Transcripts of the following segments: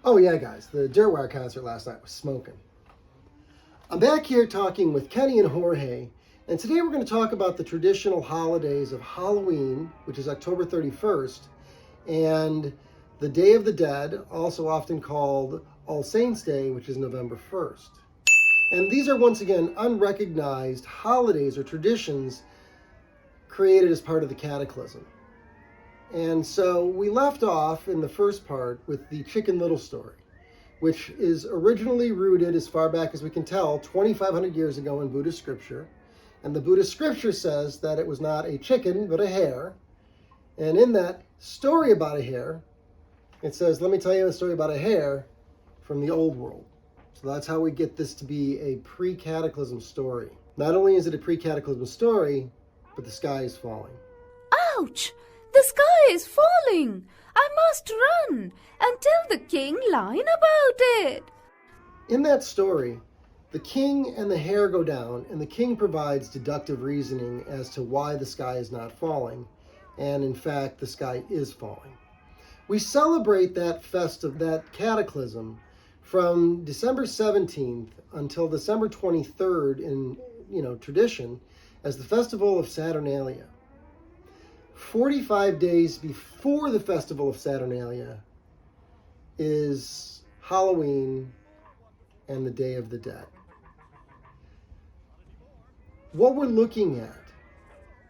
Oh yeah, guys, the Dirtwire concert last night was smoking. I'm back here talking with Kenny and Jorge, and today we're going to talk about the traditional holidays of Halloween, which is October 31st, and the Day of the Dead, also often called All Saints' Day, which is November 1st. And these are once again unrecognized holidays or traditions created as part of the Cataclysm. And so we left off in the first part with the Chicken Little story, which is originally rooted, as far back as we can tell, 2,500 years ago in Buddhist scripture. And the Buddhist scripture says that it was not a chicken, but a hare. And in that story about a hare, it says, let me tell you a story about a hare from the old world. So that's how we get this to be a pre-cataclysm story. Not only is it a pre-cataclysm story, but the sky is falling. Ouch! The sky is falling! I must run and tell the king Lion about it. In that story, the king and the hare go down, and the king provides deductive reasoning as to why the sky is not falling, and in fact, the sky is falling. We celebrate that that cataclysm from December 17th until December 23rd in tradition as the festival of Saturnalia. 45 days before the festival of Saturnalia is Halloween and the Day of the Dead. What we're looking at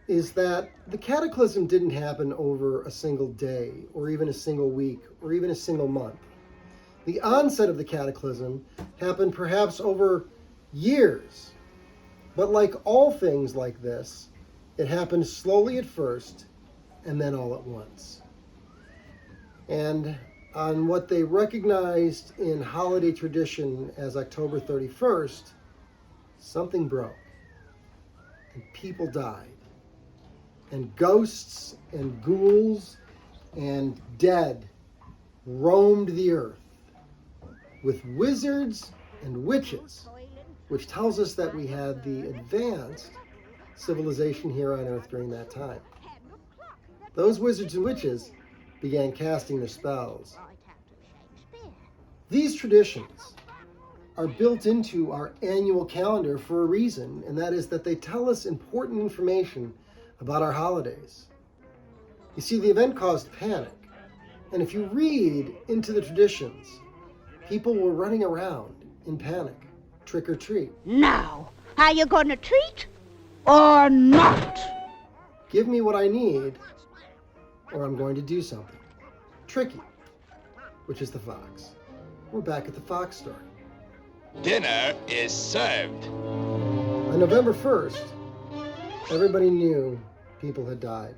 is that the cataclysm didn't happen over a single day, or even a single week, or even a single month. The onset of the cataclysm happened perhaps over years. But like all things like this, it happened slowly at first, and then all at once. And on what they recognized in holiday tradition as October 31st, something broke, and people died, and ghosts and ghouls and dead roamed the earth with wizards and witches, which tells us that we had the advanced civilization here on earth during that time. Those wizards and witches began casting their spells. These traditions are built into our annual calendar for a reason, and that is that they tell us important information about our holidays. You see, the event caused panic, and if you read into the traditions, people were running around in panic, trick or treat. Now, are you going to treat or not? Give me what I need, or I'm going to do something. Tricky, which is the fox. We're back at the fox story. Dinner is served. On November 1st, everybody knew people had died,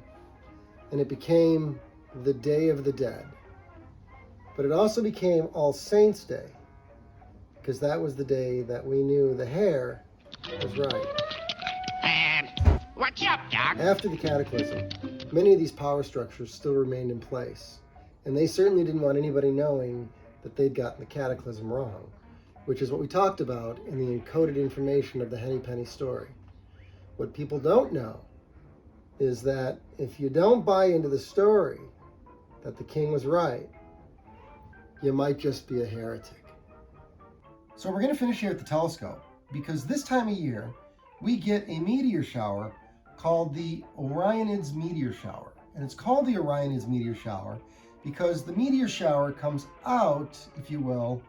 and it became the Day of the Dead. But it also became All Saints' Day, because that was the day that we knew the hare was right. What's up, Doc? After the cataclysm, many of these power structures still remained in place, and they certainly didn't want anybody knowing that they'd gotten the cataclysm wrong, which is what we talked about in the encoded information of the Henny Penny story. What people don't know is that if you don't buy into the story that the king was right, you might just be a heretic. So we're going to finish here at the telescope, because this time of year, we get a meteor shower called the ORION'S meteor shower. And it's called the ORION'S meteor shower because the meteor shower comes out, if you will,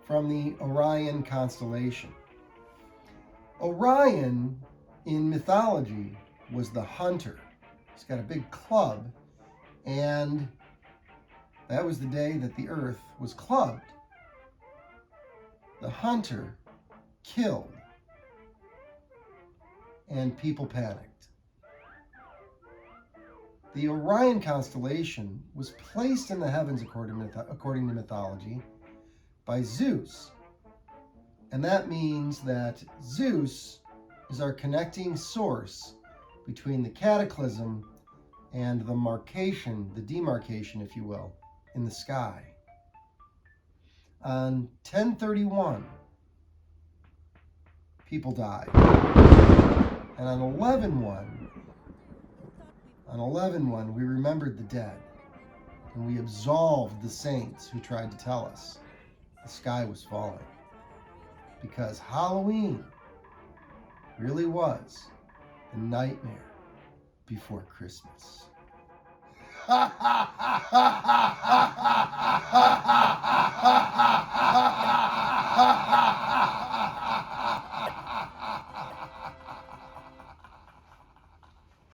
from the Orion constellation. Orion, in mythology, was the hunter. He's got a big club, and that was the day that the earth was clubbed. The hunter killed, and people panicked. The Orion constellation was placed in the heavens, according to mythology, by Zeus. And that means that Zeus is our connecting source between the cataclysm and the demarcation, if you will, in the sky. On 10/31, people died. And on 11/1, we remembered the dead. and we absolved the saints who tried to tell us the sky was falling. Because Halloween really was the nightmare before Christmas. Ha ha ha ha ha ha ha ha!